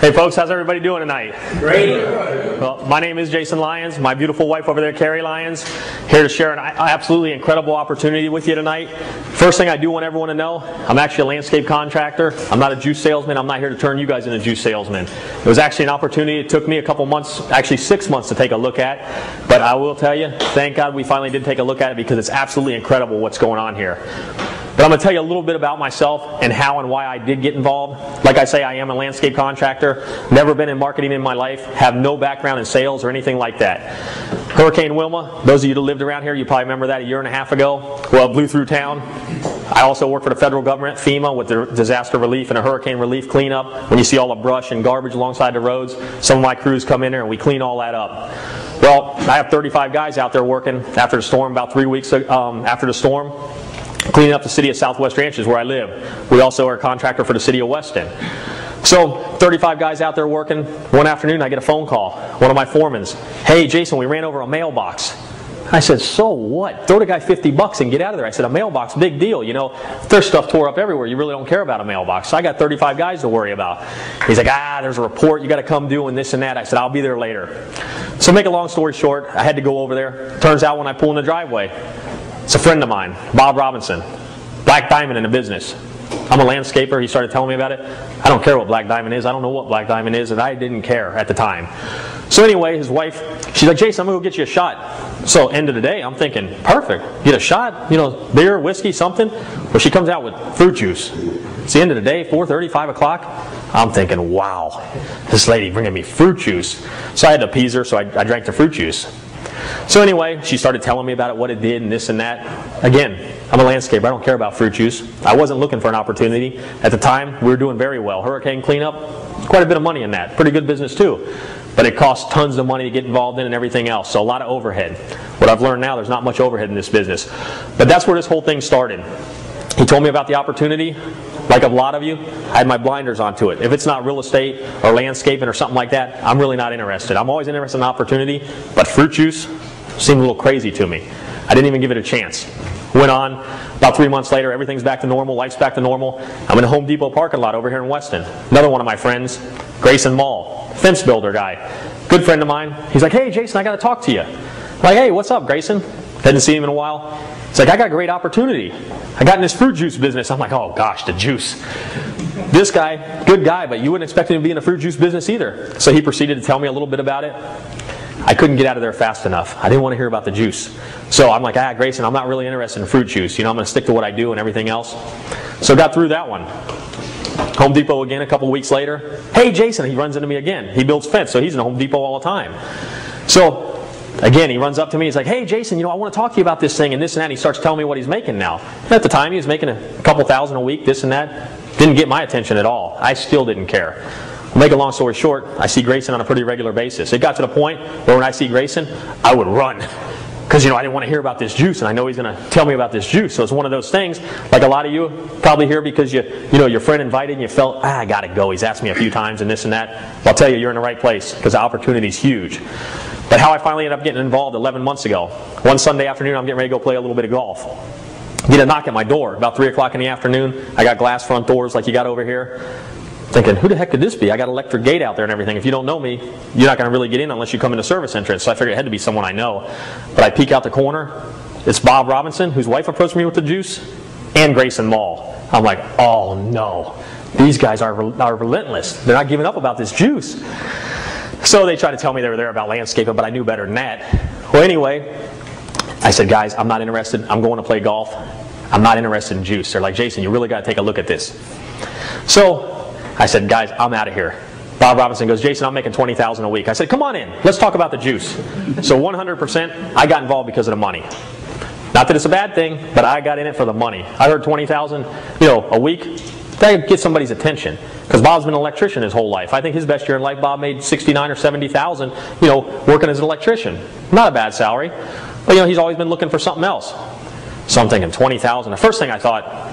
Hey folks, how's everybody doing tonight? Great. Well, my name is Jason Lyons. My beautiful wife over there, Carrie Lyons, here to share an absolutely incredible opportunity with you tonight. First thing I do want everyone to know, I'm actually a landscape contractor. I'm not a juice salesman. I'm not here to turn you guys into juice salesmen. It was actually an opportunity. It took me a couple months, actually 6 months to take a look at. But I will tell you, thank God we finally did take a look at it because it's absolutely incredible what's going on here. But I'm going to tell you a little bit about myself and how and why I did get involved. Like I say, I am a landscape contractor. Never been in marketing in my life. Have no background in sales or anything like that. Hurricane Wilma, those of you that lived around here, you probably remember that a year and a half ago. Well, it blew through town. I also work for the federal government, FEMA, with the disaster relief and a hurricane relief cleanup. When you see all the brush and garbage alongside the roads, some of my crews come in there and we clean all that up. Well, I have 35 guys out there working after the storm, about 3 weeks after the storm, cleaning up the city of Southwest Ranches where I live. We also are a contractor for the city of Weston. So 35 guys out there working. One afternoon I get a phone call. One of my foremans, "Hey Jason, we ran over a mailbox." I said, "So what? Throw the guy 50 bucks and get out of there." I said, "A mailbox, big deal. You know, there's stuff tore up everywhere. You really don't care about a mailbox. So I got 35 guys to worry about." He's like, "There's a report. You got to come do and this and that." I said, "I'll be there later." So make a long story short, I had to go over there. Turns out when I pull in the driveway, it's a friend of mine, Bob Robinson, Black Diamond in the business. I'm a landscaper. He started telling me about it. I don't care what Black Diamond is. I don't know what Black Diamond is, and I didn't care at the time. So anyway, his wife, she's like, "Jason, I'm going to go get you a shot." So end of the day, I'm thinking, perfect. Get a shot, you know, beer, whiskey, something. Well, she comes out with fruit juice. It's the end of the day, 4:30, 5 o'clock. I'm thinking, wow, this lady bringing me fruit juice. So I had to appease her, so I drank the fruit juice. So anyway, she started telling me about it, what it did, and this and that. Again, I'm a landscaper. I don't care about fruit juice. I wasn't looking for an opportunity. At the time, we were doing very well. Hurricane cleanup, quite a bit of money in that. Pretty good business too. But it costs tons of money to get involved in and everything else. So a lot of overhead. What I've learned now, there's not much overhead in this business. But that's where this whole thing started. He told me about the opportunity. Like a lot of you, I had my blinders onto it. If it's not real estate or landscaping or something like that, I'm really not interested. I'm always interested in opportunity, but fruit juice seemed a little crazy to me. I didn't even give it a chance. Went on, about 3 months later, everything's back to normal, life's back to normal. I'm in a Home Depot parking lot over here in Weston. Another one of my friends, Grayson Mall, fence builder guy. Good friend of mine. He's like, "Hey Jason, I got to talk to you." I'm like, "Hey, what's up, Grayson?" Hadn't seen him in a while. He's like, "I got a great opportunity. I got in this fruit juice business." I'm like, "Oh gosh, the juice." This guy, good guy, but you wouldn't expect him to be in the fruit juice business either. So he proceeded to tell me a little bit about it. I couldn't get out of there fast enough. I didn't want to hear about the juice. So I'm like, Grayson, I'm not really interested in fruit juice. You know, I'm going to stick to what I do and everything else. So got through that one. Home Depot again a couple weeks later. "Hey Jason," he runs into me again. He builds fence, so he's in Home Depot all the time. So again, he runs up to me. He's like, "Hey Jason, you know, I want to talk to you about this thing and this and that." And he starts telling me what he's making now. At the time, he was making a couple thousand a week, this and that. Didn't get my attention at all. I still didn't care. Make a long story short, I see Grayson on a pretty regular basis. It got to the point where when I see Grayson, I would run. Because, you know, I didn't want to hear about this juice, and I know he's going to tell me about this juice. So it's one of those things, like a lot of you probably here because you know, your friend invited and you felt, I got to go. He's asked me a few times and this and that. Well, I'll tell you, you're in the right place because the opportunity is huge. But how I finally ended up getting involved 11 months ago. One Sunday afternoon, I'm getting ready to go play a little bit of golf. Get a knock at my door about 3 o'clock in the afternoon. I got glass front doors like you got over here. Thinking, who the heck could this be? I got electric gate out there and everything. If you don't know me, you're not going to really get in unless you come in the service entrance. So I figured it had to be someone I know. But I peek out the corner. It's Bob Robinson, whose wife approached me with the juice, and Grayson Mall. I'm like, oh no. These guys are relentless. They're not giving up about this juice. So they tried to tell me they were there about landscaping, but I knew better than that. Well, anyway, I said, "Guys, I'm not interested. I'm going to play golf. I'm not interested in juice." They're like, "Jason, you really got to take a look at this." So I said, "Guys, I'm out of here." Bob Robinson goes, "Jason, I'm making $20,000 a week." I said, "Come on in. Let's talk about the juice." So 100%, I got involved because of the money. Not that it's a bad thing, but I got in it for the money. I heard $20,000, you know, a week. That gets somebody's attention. Because Bob's been an electrician his whole life. I think his best year in life, Bob made $69,000 or $70,000, you know, working as an electrician. Not a bad salary. But, you know, he's always been looking for something else. So I'm thinking $20,000. The first thing I thought,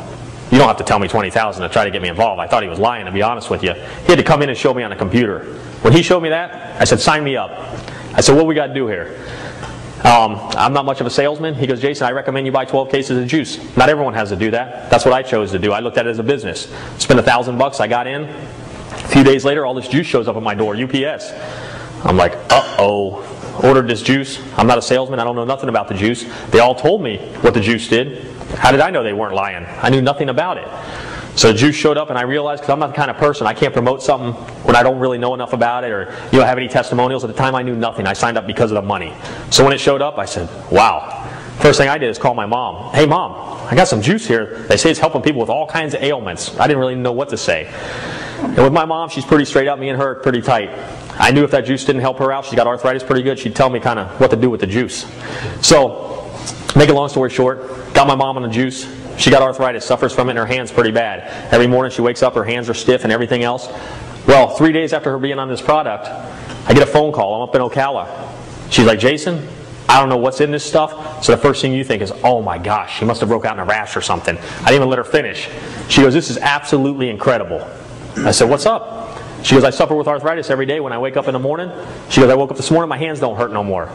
you don't have to tell me $20,000 to try to get me involved. I thought he was lying, to be honest with you. He had to come in and show me on a computer. When he showed me that, I said, "Sign me up." I said, "What we got to do here?" I'm not much of a salesman. He goes, "Jason, I recommend you buy 12 cases of juice." Not everyone has to do that. That's what I chose to do. I looked at it as a business. Spent $1,000 bucks. I got in. few days later, all this juice shows up at my door, UPS. I'm like, uh-oh. Ordered this juice. I'm not a salesman. I don't know nothing about the juice. They all told me what the juice did. How did I know they weren't lying? I knew nothing about it. So the juice showed up, and I realized, because I'm not the kind of person, I can't promote something when I don't really know enough about it or have any testimonials. At the time, I knew nothing. I signed up because of the money. So when it showed up, I said, wow. First thing I did is call my mom. Hey, Mom, I got some juice here. They say it's helping people with all kinds of ailments. I didn't really know what to say. And with my mom, she's pretty straight up. Me and her are pretty tight. I knew if that juice didn't help her out, she got arthritis pretty good, she'd tell me kind of what to do with the juice. So, make a long story short, got my mom on the juice. She got arthritis, suffers from it in her hands pretty bad. Every morning she wakes up, her hands are stiff and everything else. Well, 3 days after her being on this product, I get a phone call. I'm up in Ocala. She's like, Jason, I don't know what's in this stuff. So the first thing you think is, oh my gosh, she must have broke out in a rash or something. I didn't even let her finish. She goes, this is absolutely incredible. I said, what's up? She goes, I suffer with arthritis every day when I wake up in the morning. She goes, I woke up this morning, my hands don't hurt no more.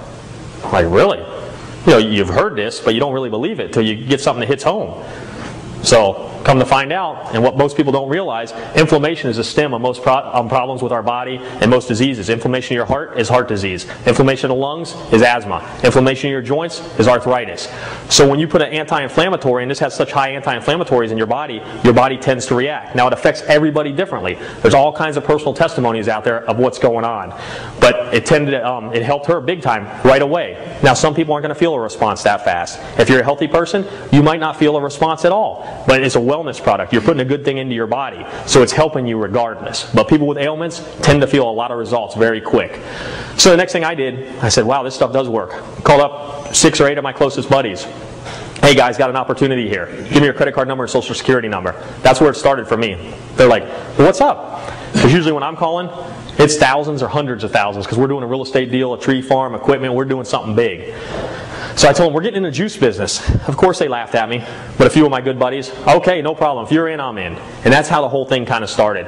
I'm like, really? You've heard this, but you don't really believe it until you get something that hits home. So, come to find out, and what most people don't realize, inflammation is the stem of most problems with our body and most diseases. Inflammation in your heart is heart disease. Inflammation in the lungs is asthma. Inflammation in your joints is arthritis. So when you put an anti-inflammatory, and this has such high anti-inflammatories in your body tends to react. Now it affects everybody differently. There's all kinds of personal testimonies out there of what's going on. But it helped her big time right away. Now some people aren't going to feel a response that fast. If you're a healthy person, you might not feel a response at all. But it's a wellness product. You're putting a good thing into your body, so it's helping you regardless. But people with ailments tend to feel a lot of results very quick. So the next thing I did, I said, wow, this stuff does work. Called up 6 or 8 of my closest buddies. Hey guys, got an opportunity here. Give me your credit card number and social security number. That's where it started for me. They're like, well, what's up? Because usually when I'm calling, it's thousands or hundreds of thousands because we're doing a real estate deal, a tree farm, equipment, we're doing something big. So I told them, we're getting in the juice business. Of course they laughed at me, but a few of my good buddies, okay, no problem. If you're in, I'm in. And that's how the whole thing kind of started.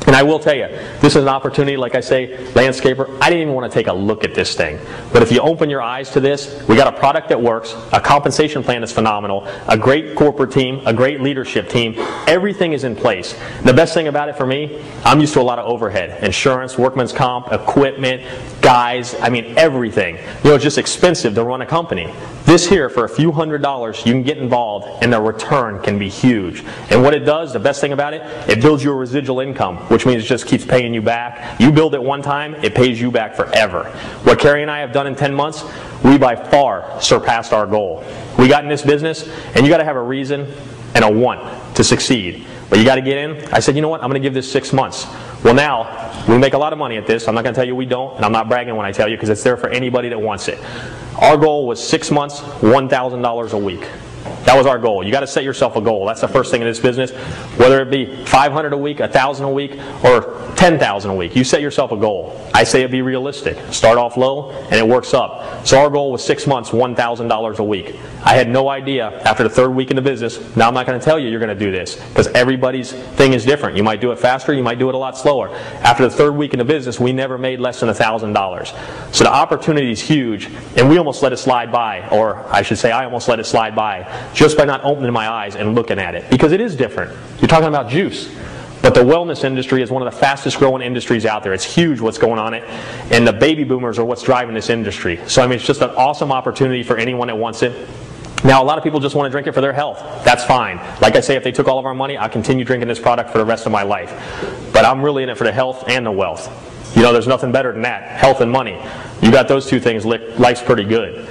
And I will tell you, this is an opportunity, like I say, landscaper, I didn't even want to take a look at this thing. But if you open your eyes to this, we got a product that works, a compensation plan that's phenomenal, a great corporate team, a great leadership team, everything is in place. The best thing about it for me, I'm used to a lot of overhead, insurance, workman's comp, equipment, guys, I mean everything. It's just expensive to run a company. This here, for a few $100s, you can get involved and the return can be huge. And what it does, the best thing about it, it builds you a residual income, which means it just keeps paying you back. You build it one time, it pays you back forever. What Carrie and I have done in 10 months, we by far surpassed our goal. We got in this business, and you got to have a reason and a want to succeed. But you got to get in. I said, you know what, I'm going to give this 6 months. Well now, we make a lot of money at this. I'm not going to tell you we don't, and I'm not bragging when I tell you because it's there for anybody that wants it. Our goal was 6 months, $1,000 a week. That was our goal. You got to set yourself a goal. That's the first thing in this business. Whether it be $500 a week, $1,000 a week, or $10,000 a week, you set yourself a goal. I say it be realistic. Start off low, and it works up. So our goal was 6 months, $1,000 a week. I had no idea after the 3rd week in the business. Now I'm not going to tell you you're going to do this because everybody's thing is different. You might do it faster. You might do it a lot slower. After the 3rd week in the business, we never made less than $1,000. So the opportunity is huge, and we almost let it slide by, or I should say I almost let it slide by, just by not opening my eyes and looking at it. Because it is different. You're talking about juice. But the wellness industry is one of the fastest growing industries out there. It's huge what's going on it. And the baby boomers are what's driving this industry. So I mean, it's just an awesome opportunity for anyone that wants it. Now, a lot of people just want to drink it for their health. That's fine. Like I say, if they took all of our money, I'll continue drinking this product for the rest of my life. But I'm really in it for the health and the wealth. There's nothing better than that. Health and money. You got those two things, life's pretty good.